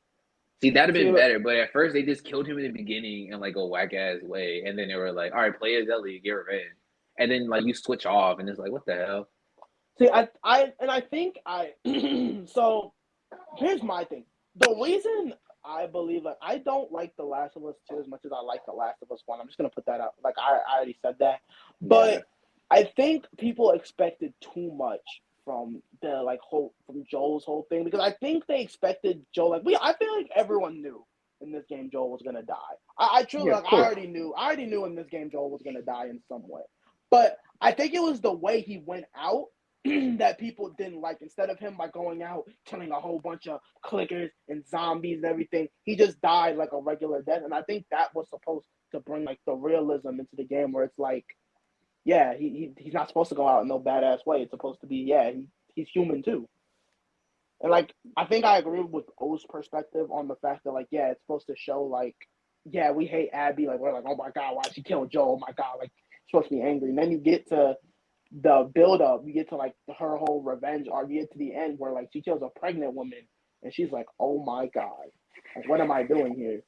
See, that'd have been better. But at first they just killed him in the beginning in like a whack ass way, and then they were like, all right, play as Ellie, get revenge. And then like you switch off, and it's like, what the hell? See, I think so. Here's my thing. The reason I believe like I don't like The Last of Us 2 as much as I like The Last of Us 1. I'm just gonna put that out. Like I already said that, but I think people expected too much from the from Joel's whole thing because I think they expected Joel I feel like everyone knew in this game Joel was gonna die. I truly I already knew in this game Joel was gonna die in some way, but I think it was the way he went out that people didn't like. Instead of him like going out killing a whole bunch of clickers and zombies and everything, he just died like a regular death. And I think that was supposed to bring like the realism into the game where it's like, yeah, he's not supposed to go out in no badass way. It's supposed to be, he's human too. And like I think I agree with O's perspective on the fact that like, yeah, it's supposed to show like, yeah, we hate Abby, like we're like, oh my god, why she killed Joe? Oh my god, like you're supposed to be angry. And then you get to the build up, you get to like her whole revenge arc, you get to the end where like she kills a pregnant woman and she's like, oh my god, like what am I doing here?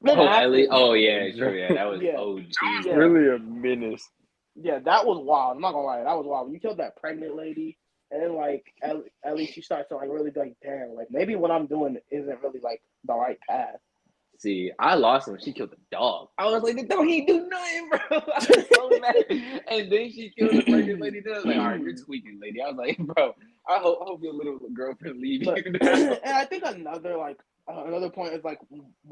Ellie, oh yeah, sure, yeah, that was OG. Yeah. Really a menace. Yeah, that was wild. I'm not gonna lie, that was wild. When you killed that pregnant lady, and then like Ellie, she starts to like really be like, damn, like maybe what I'm doing isn't really like the right path. See, I lost him. She killed the dog. I was like, the dog ain't do nothing, bro. I was so mad. And then she killed the pregnant lady. Then I was like, all right, you're tweaking, lady. I was like, bro, I hope your little girlfriend leave you. And I think another point is like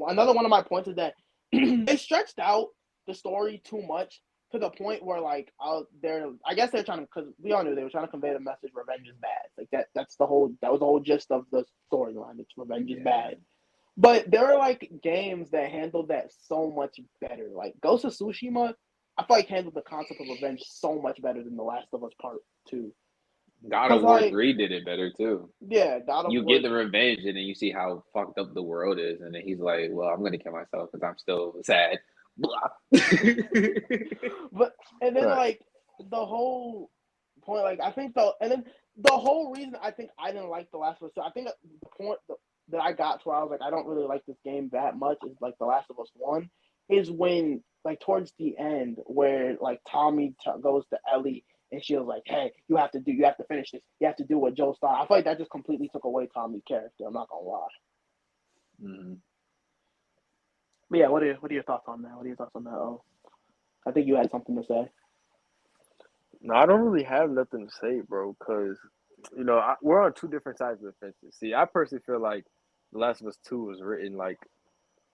another one of my points is that they stretched out the story too much to the point where like I guess they're trying to, because we all knew they were trying to convey the message revenge is bad. Like that was the whole gist of the storyline. It's revenge is bad. But there are like games that handled that so much better. Like Ghost of Tsushima, I feel like handled the concept of revenge so much better than The Last of Us Part 2. God of War 3 did it better too. Yeah, God of War. You get the revenge, and then you see how fucked up the world is, and then he's like, "Well, I'm gonna kill myself because I'm still sad." But and then like the whole point, like I think and then the whole reason I think I didn't like The Last of Us 2, I think the point that I got to where I was like, I don't really like this game that much is like The Last of Us 1 is when like towards the end where like Tommy goes to Ellie and she was like, hey, you have to finish this. You have to do what Joel started. I feel like that just completely took away Tommy's character. I'm not gonna lie. Mm-hmm. But yeah, what are your thoughts on that? Oh, I think you had something to say. No, I don't really have nothing to say, bro, because, you know, we're on two different sides of the fence. See, I personally feel like The Last of Us 2 was written, like,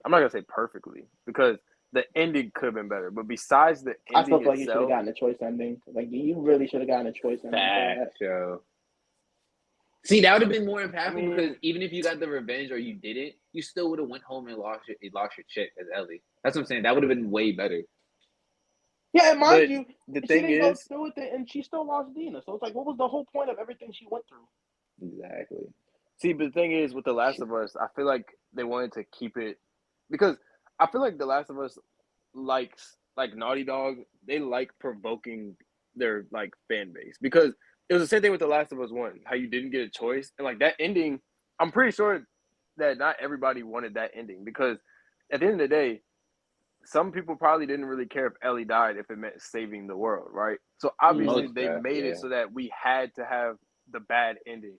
I'm not going to say perfectly, because the ending could have been better. But besides the ending I still feel like itself, you should have gotten a choice ending. Like, you really should have gotten a choice ending for that. Yo. See, that would have been more impactful because even if you got the revenge or you didn't, you still would have went home and lost your chick as Ellie. That's what I'm saying. That would have been way better. Yeah, and mind you, the she thing didn't go is, through with it, and she still lost Dina. So it's like, what was the whole point of everything she went through? Exactly. see, but the thing is, with The Last of Us, I feel like they wanted to keep it because I feel like The Last of Us likes like Naughty Dog. They like provoking their like fan base because it was the same thing with The Last of Us 1. How you didn't get a choice and like that ending. I'm pretty sure that not everybody wanted that ending because at the end of the day, some people probably didn't really care if Ellie died if it meant saving the world, right? So obviously they made it so that we had to have the bad ending,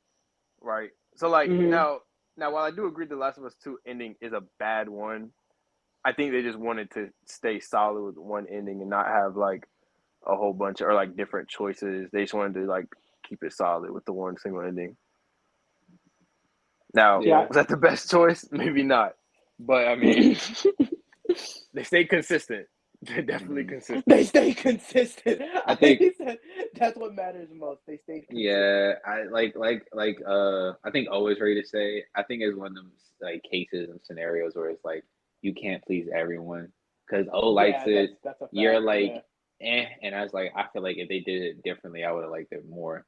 right? So like now while I do agree The Last of Us 2 ending is a bad one, I think they just wanted to stay solid with one ending and not have like a whole bunch or like different choices. They just wanted to like keep it solid with the one single ending. Now, was that the best choice? Maybe not. But I mean they stayed consistent. They're definitely consistent. They stay consistent. I think that's what matters most. They stay consistent. Yeah, I I think always ready to say. I think it's one of them like cases and scenarios where it's like you can't please everyone because likes it. That's a fact, you're like and I was like I feel like if they did it differently, I would have liked it more.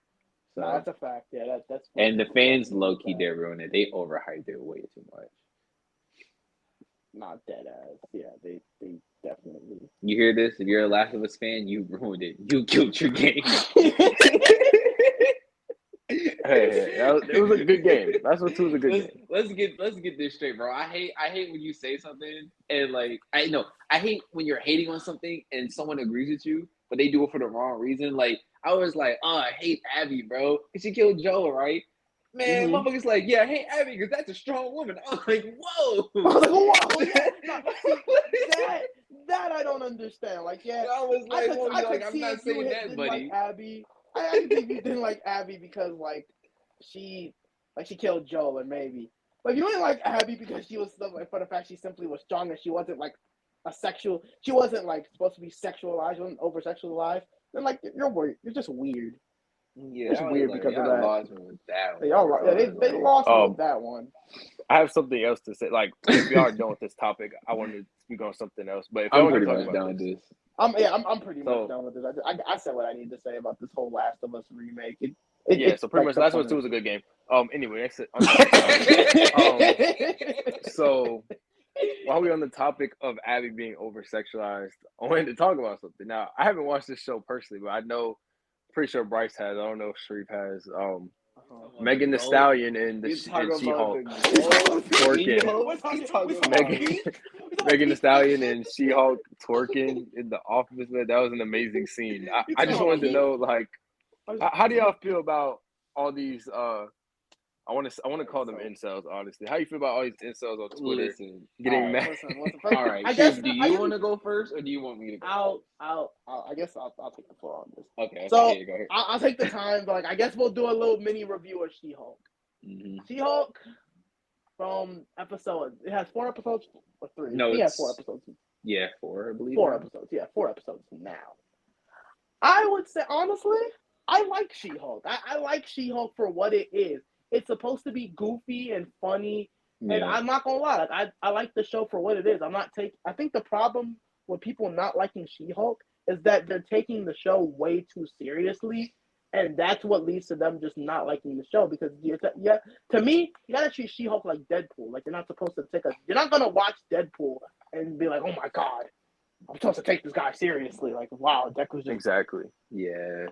So no, that's a fact. Yeah, that's. And the fans low key did ruin it. They overhyped it way too much. Not dead ass. Yeah, they definitely. You hear this? If you're a Last of Us fan, you ruined it. You killed your game. Hey, it was a good game. That's what 2 was a good game. Let's get this straight, bro. I hate when you say something and like I hate when you're hating on something and someone agrees with you, but they do it for the wrong reason. Like I was like, I hate Abby, bro. She killed Joel, right? Man, motherfuckers like, yeah, I hate Abby because that's a strong woman. I was like, whoa. I was like, whoa, yeah. That I don't understand. Like, yeah, I was like, I could I'm see not if you saying that, buddy. Like Abby. I can think you didn't like Abby because like she killed Joel and maybe. But if you didn't like Abby because she was like for the fact she simply was strong and she wasn't like she wasn't like supposed to be sexualized, she wasn't over sexualized, then like you're just weird. Yeah, it's weird because of that. Lost me with that one. They lost me with that one. I have something else to say. Like, if y'all are done with this topic, I want to speak on something else. But if I'm y'all pretty talk much about done with this. I'm pretty much done with this. I said what I need to say about this whole Last of Us remake. So pretty much Last of Us 2 was a good game. Anyway, so while we're on the topic of Abby being over sexualized, I wanted to talk about something. Now, I haven't watched this show personally, but I know, pretty sure Bryce has. I don't know if Sharif has. Megan Thee Stallion and She-Hulk twerking. Megan Thee Stallion and She-Hulk twerking in the office. Man, that was an amazing scene. I just wanted to know, like, how do y'all feel about all these? I want to call them incels. Honestly, how you feel about all these incels on Twitter getting mad? All right, I guess. Do you want to go first, or do you want me to go? I guess I'll take the floor on this. Okay. So go ahead. I'll take the time, but like I guess we'll do a little mini review of She-Hulk. She-Hulk from episode. It has 4 episodes or 3. No, it has 4 episodes. Yeah, 4, I believe. 4 episodes. Yeah, 4 episodes now. I would say honestly, I like She-Hulk. I like She-Hulk for what it is. It's supposed to be goofy and funny, and I'm not gonna lie. Like, I like the show for what it is. I think the problem with people not liking She-Hulk is that they're taking the show way too seriously, and that's what leads to them just not liking the show. Because to me, you gotta treat She-Hulk like Deadpool. Like you're not supposed to you're not gonna watch Deadpool and be like, oh my god, I'm supposed to take this guy seriously. Like wow, that was just exactly. Yeah.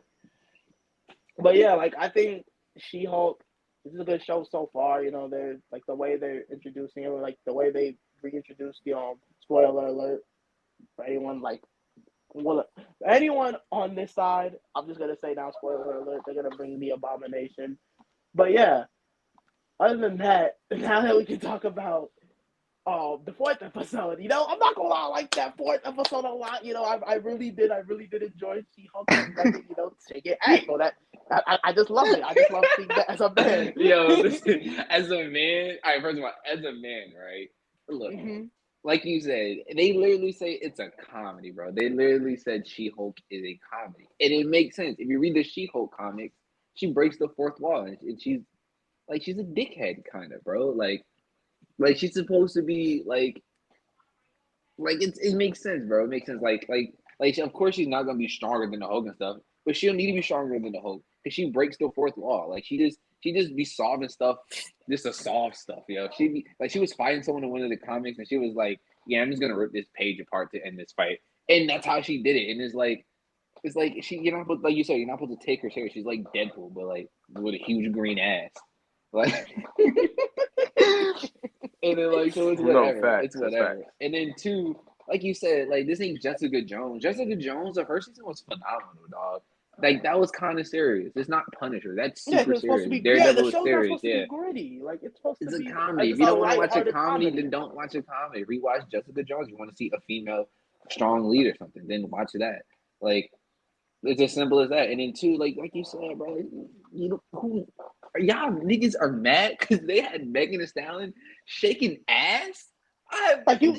But yeah, like I think She-Hulk. This is a good show so far. You know, they're like the way they're introducing it, like the way they reintroduced the spoiler alert for anyone like well anyone on this side. I'm just gonna say now, spoiler alert. They're gonna bring the Abomination. But yeah, other than that, now that we can talk about the fourth episode, you know, I'm not gonna lie, I like that fourth episode a lot. You know, I really did enjoy She-Hulk and Megan, you know, shaking ass. So that I just love it. I just love seeing that as a man. Yo, listen, as a man, all right, first of all, as a man, right? Look, like you said, they literally say it's a comedy, bro. They literally said She-Hulk is a comedy. And it makes sense. If you read the She-Hulk comics, she breaks the fourth wall and she's a dickhead kind of, bro. Like she's supposed to be like it makes sense, bro. It makes sense. Of course she's not gonna be stronger than the Hulk and stuff, but she don't need to be stronger than the Hulk because she breaks the fourth wall. Like she just be solving stuff just to solve stuff, yo. She was fighting someone in one of the comics and she was like, yeah, I'm just gonna rip this page apart to end this fight, and that's how she did it. And it's like you're not supposed, like you said, you're not supposed to take her serious. She's like Deadpool, but like with a huge green ass. Like and then like so it's whatever. No, it's whatever. And then two, like you said, like this ain't Jessica Jones. Jessica Jones, the first season was phenomenal, dog. Like that was kind of serious. It's not Punisher. That's super serious. Daredevil is serious. Yeah, gritty. Like it's supposed to be a comedy. If you don't want to watch a comedy, then don't watch a comedy. Rewatch Jessica Jones. If you want to see a female strong lead or something, then watch that. Like it's as simple as that. And then two, like you said, bro, you know who y'all niggas are mad because they had Megan Thee Stallion shaking ass.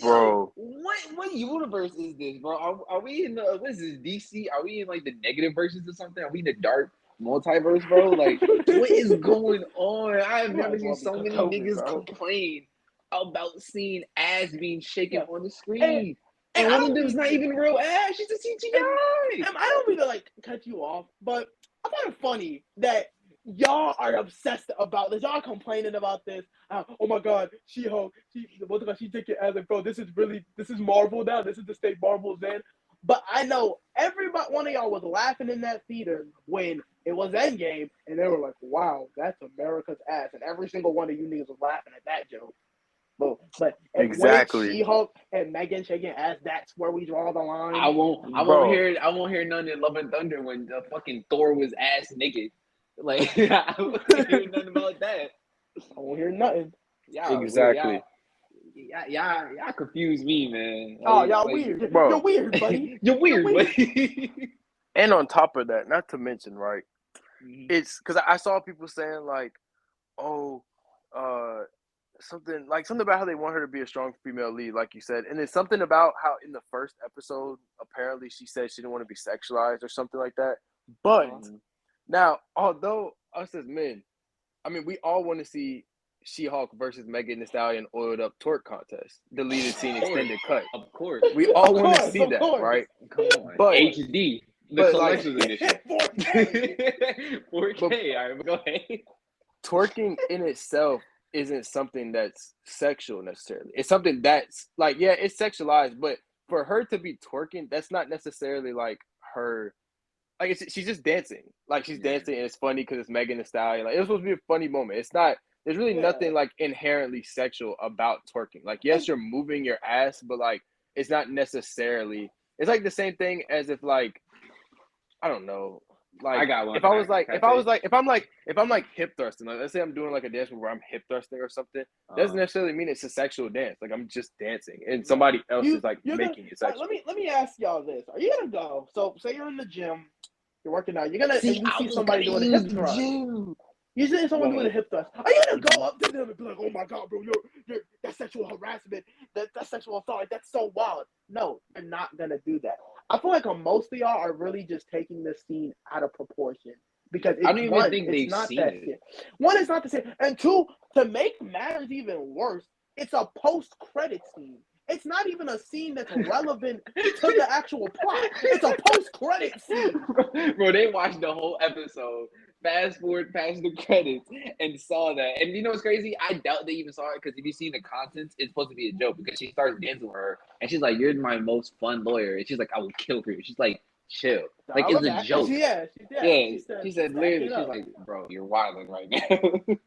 Bro, what universe is this, bro? Are we in the what is this DC? Are we in like the negative versions or something? Are we in the dark multiverse, bro? Like what is going on? I have never seen so many niggas complain about seeing ass being shaken on the screen. And one of them's not even real ass. She's a CGI. I don't mean to like cut you off, but I find it funny that y'all are obsessed about this. Y'all complaining about this. Oh my God, She-Hulk. She take it as like, bro, this is Marvel now. This is the state Marvel's in. But I know one of y'all was laughing in that theater when it was Endgame, and they were like, wow, that's America's ass. And every single one of you niggas was laughing at that joke. But exactly. When She-Hulk and Megan shaking ass, that's where we draw the line. I won't hear none in Love and Thunder when the fucking Thor was ass naked. Like I won't hear nothing about that. I won't hear nothing. Exactly. Y'all confuse me, man. Y'all weird. Bro. You're weird, buddy. You're weird, buddy. And on top of that, not to mention, right? It's because I saw people saying like, something about how they want her to be a strong female lead, like you said, and it's something about how in the first episode apparently she said she didn't want to be sexualized or something like that. But now, although us as men, I mean, we all want to see She-Hulk versus Megan Thee Stallion oiled up twerk contest, deleted scene, extended cut. Of course, we all want to see that, right? Come on, but HD, the collector's edition, 4K. All right, go ahead. Twerking in itself isn't something that's sexual necessarily. It's something that's like, yeah, it's sexualized, but for her to be twerking, that's not necessarily like her. Like she's just dancing. Like she's dancing, and it's funny because it's Megan Thee Stallion. Like it was supposed to be a funny moment. It's not. There's really nothing like inherently sexual about twerking. Like yes, you're moving your ass, but like it's not necessarily. It's like the same thing as if like I don't know. Like I got one. If I'm like hip thrusting, like let's say I'm doing like a dance where I'm hip thrusting or something, doesn't necessarily mean it's a sexual dance. Like I'm just dancing and somebody else is like making it sexual. Let me ask y'all this. Are you gonna go? So say you're in the gym, you're working out, you're gonna see somebody doing a hip thrust. You see someone doing a hip thrust. Are you gonna go up to them and be like, oh my God, bro, you're that's sexual harassment, that's sexual assault, like, that's so wild. No, you're not gonna do that. I feel like most of y'all are really just taking this scene out of proportion because I don't even think they've seen it. One, it's not the same, and two, to make matters even worse, it's a post-credit scene. It's not even a scene that's relevant to the actual plot. It's a post-credit scene. Bro, they watched the whole episode, fast forward past the credits, and saw that. And you know what's crazy? I doubt they even saw it because if you see the contents, it's supposed to be a joke because she starts dancing with her, and she's like, "You're my most fun lawyer," and she's like, "I will kill for you." She's like chill. Like it's a joke. Yeah, she said literally, she's like, bro, you're wilding right now.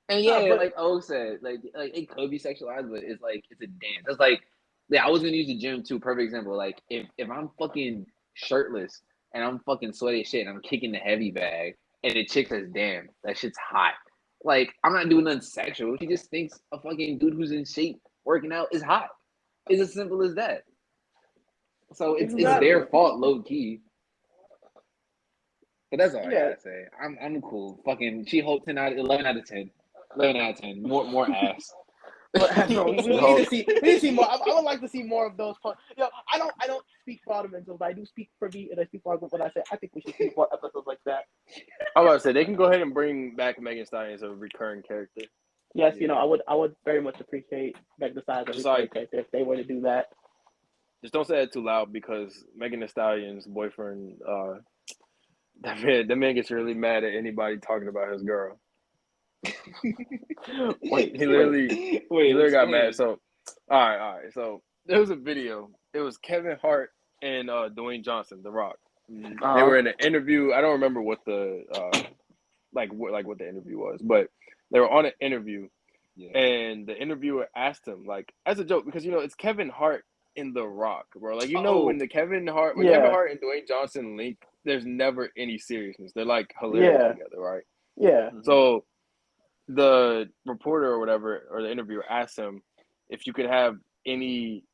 And yeah, like O said, like it could be sexualized, but it's like it's a dance. It's like, yeah, I was gonna use the gym too. Perfect example. Like if I'm fucking shirtless and I'm fucking sweaty as shit and I'm kicking the heavy bag and the chick says, damn, that shit's hot. Like, I'm not doing nothing sexual. She just thinks a fucking dude who's in shape working out is hot. It's as simple as that. So it's their fault, low key. But that's all I gotta say. I'm cool. Fucking she holds 11 out of 10. 11 out of 10. More ass. No, we need to see more. I would like to see more of those. I don't speak for other men, but I do speak for me, and I speak for what I say. I think we should see more episodes like that. I was about to say they can go ahead and bring back Megan Thee Stallion as a recurring character. Yes, I would very much appreciate Megan Thee Stallion as a recurring character if they were to do that. Just don't say it too loud because Megan Thee Stallion's boyfriend, that man gets really mad at anybody talking about his girl. He literally got mad. So, all right. So there was a video. It was Kevin Hart and Dwayne Johnson, The Rock. They were in an interview. I don't remember what the what the interview was, but they were on an interview, and the interviewer asked him, like, as a joke, because it's Kevin Hart and The Rock, bro. Like when Kevin Hart and Dwayne Johnson link, there's never any seriousness. They're like hilarious together, right? Yeah. So the reporter or whatever, or the interviewer asked him if you could have any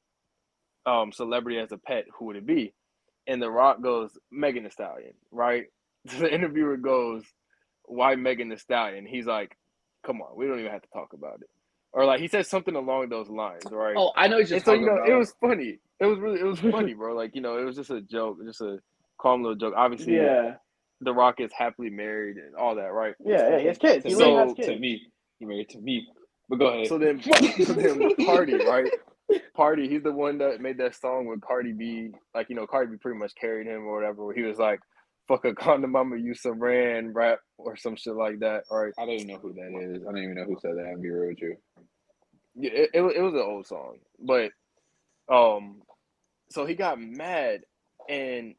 celebrity as a pet, who would it be? And The Rock goes, Megan Thee Stallion, right? So the interviewer goes, why Megan Thee Stallion? He's like, come on, we don't even have to talk about it. Or like he said something along those lines, right? Oh, I know what you're talking about. It was funny. It was funny, bro. Like, it was just a joke, just a calm little joke. Obviously, The Rock is happily married and all that, right? Yeah, he has kids. He really has kids. To me. He married to me. But go ahead. So then Party, right? Party, he's the one that made that song with Cardi B. Like, Cardi B pretty much carried him or whatever, where he was like, fuck a condom, I'ma use some ran rap or some shit like that, right? I don't even know who that is. I don't even know who said that. I'll be real with you. Yeah, it was an old song. But so he got mad and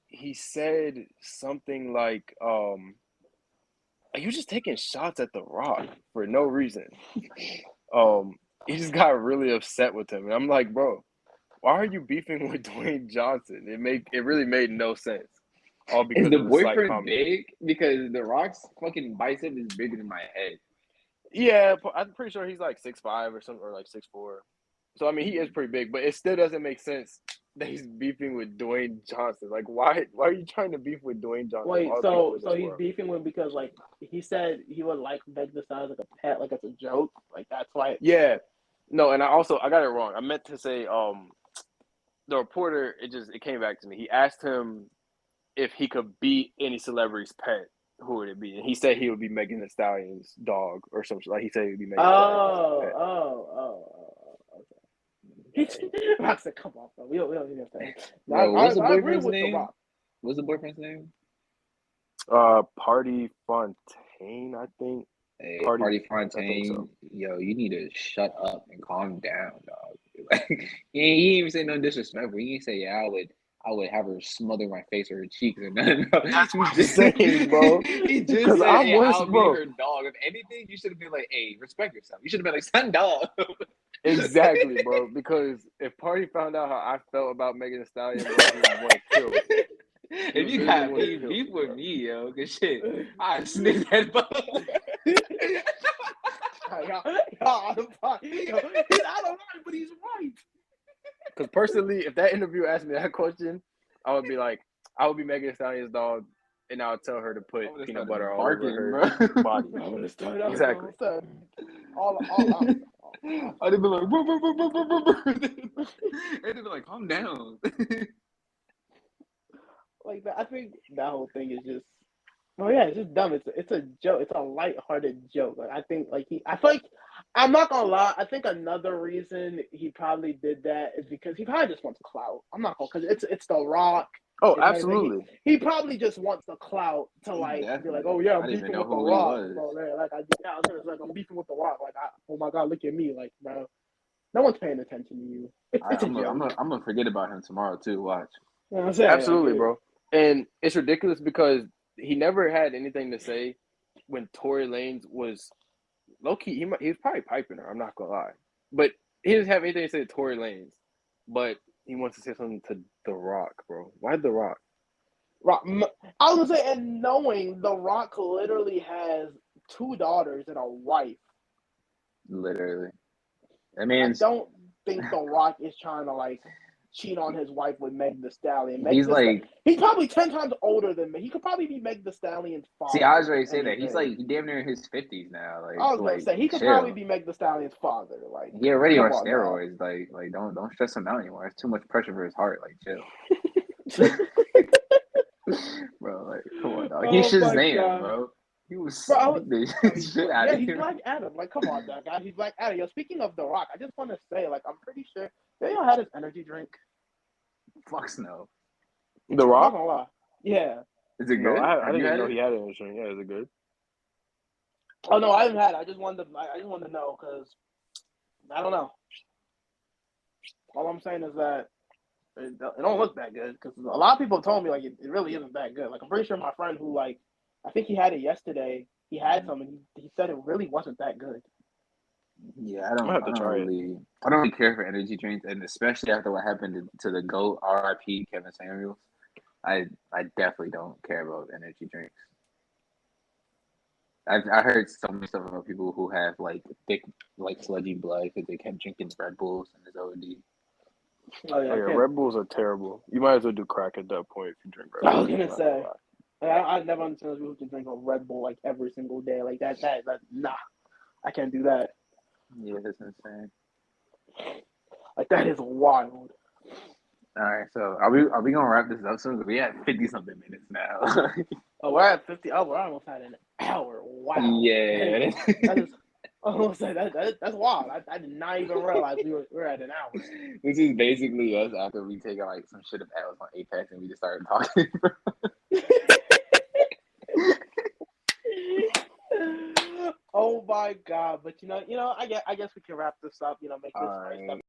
he said something like, you're just taking shots at The Rock for no reason. He just got really upset with him. And I'm like, bro, why are you beefing with Dwayne Johnson? It really made no sense. All because is the boyfriend big? Because The Rock's fucking bicep is bigger than my head. Yeah, I'm pretty sure he's like 6'5" or something, or like 6'4". So I mean, he is pretty big, but it still doesn't make sense that he's beefing with Dwayne Johnson. Like, why are you trying to beef with Dwayne Johnson? Wait, so he's beefing with because like he said he would like Megan Thee Stallion like a pet, like it's a joke. Like that's why. Yeah, no, and I got it wrong. I meant to say the reporter. It came back to me. He asked him if he could be any celebrity's pet, who would it be? And he said he would be Megan Thee Stallion's dog or something. Like he said he would be Megan Thee Stallion's pet. Okay. Rock said, "Come on, bro. We don't need that." What's the boyfriend's name? What's the boyfriend's name? Party Fontaine, I think. Hey, Party Fontaine. So. Yo, you need to shut up and calm down, dog. Like, he didn't even say no disrespectful. He didn't say, yeah, I would have her smother my face or her cheeks or nothing. No. That's what I'm saying, bro. He just said, I'll be her dog. If anything, you should have been like, hey, respect yourself. You should have been like, son, dog. Exactly, bro. Because if Party found out how I felt about Megan Thee Stallion, bro, he would want to kill. If you got beef with me, yo, cause shit, I sniff that bug. He's out of line, but he's right. Because personally, if that interview asked me that question, I would be like, I would be Megan Thee Stallion's dog, and I would tell her to put peanut butter all over her body. I would have started out exactly. All out. I'd be like, and they'd be like, calm down. Like that, I think that whole thing is just, it's just dumb. It's a joke. It's a lighthearted joke. Like I feel like, I'm not gonna lie. I think another reason he probably did that is because he probably just wants clout. I'm not gonna, because it's The Rock. Oh, absolutely. He probably just wants the clout to like be like, oh yeah, I'm beefing with The Rock. So, I'm beefing with The Rock. Like, oh my god, look at me, like, bro. No one's paying attention to you. I'm gonna forget about him tomorrow too. Watch. You know what I'm saying? Absolutely, bro. And it's ridiculous because he never had anything to say when Tory Lanez was low key. He was probably piping her. I'm not gonna lie, but he didn't have anything to say to Tory Lanez. But he wants to say something to The Rock, bro. Why The Rock? I was gonna say, and knowing The Rock literally has 2 daughters and a wife. Literally. I mean, I don't think The Rock is trying to like cheat on his wife with Meg the Stallion. He's probably 10 times older than me. He could probably be Meg the Stallion's father. See, I was ready to say that. He's like he damn near in his 50s now. Like I was gonna say he could probably be Meg the Stallion's father. Like he already on steroids. Like don't stress him out anymore. It's too much pressure for his heart. Like chill. Bro, like come on, dog. He's Shazam, bro. He was shit out of he's here. Black Adam. Like, come on, that guy. He's Black Adam. Yo, speaking of The Rock, I just want to say, like, I'm pretty sure they all had his energy drink. Fucks no. The Rock? I'm not gonna lie. Yeah. Is it good? No, I didn't know he had an insurance. Yeah, is it good? Oh no, I haven't had it. I just wanted to know because I don't know. All I'm saying is that it don't look that good because a lot of people told me like it really isn't that good. Like I'm pretty sure my friend who like I think he had it yesterday. He had some and he said it really wasn't that good. Yeah, I don't really care for energy drinks, and especially after what happened to the GOAT, R.I.P. Kevin Samuels. I definitely don't care about energy drinks. I heard so many stuff about people who have like thick, like sludgy blood because they kept drinking Red Bulls and it's OD. Oh yeah, Red Bulls are terrible. You might as well do crack at that point if you drink Red Bulls. I was gonna say, I never understood people who drink a Red Bull like every single day like that. Nah, I can't do that. Yeah, that's insane. Like that is wild. All right, so are we gonna wrap this up soon? Because we at 50-something minutes now. Oh, we're at 50. Oh, we're almost at an hour. Wow. Yeah. That is. Oh, that's wild. I did not even realize we're at an hour. This is basically us after we take like some shit of L's on Apex and we just started talking. Oh my god! But I guess we can wrap this up. Make this nice.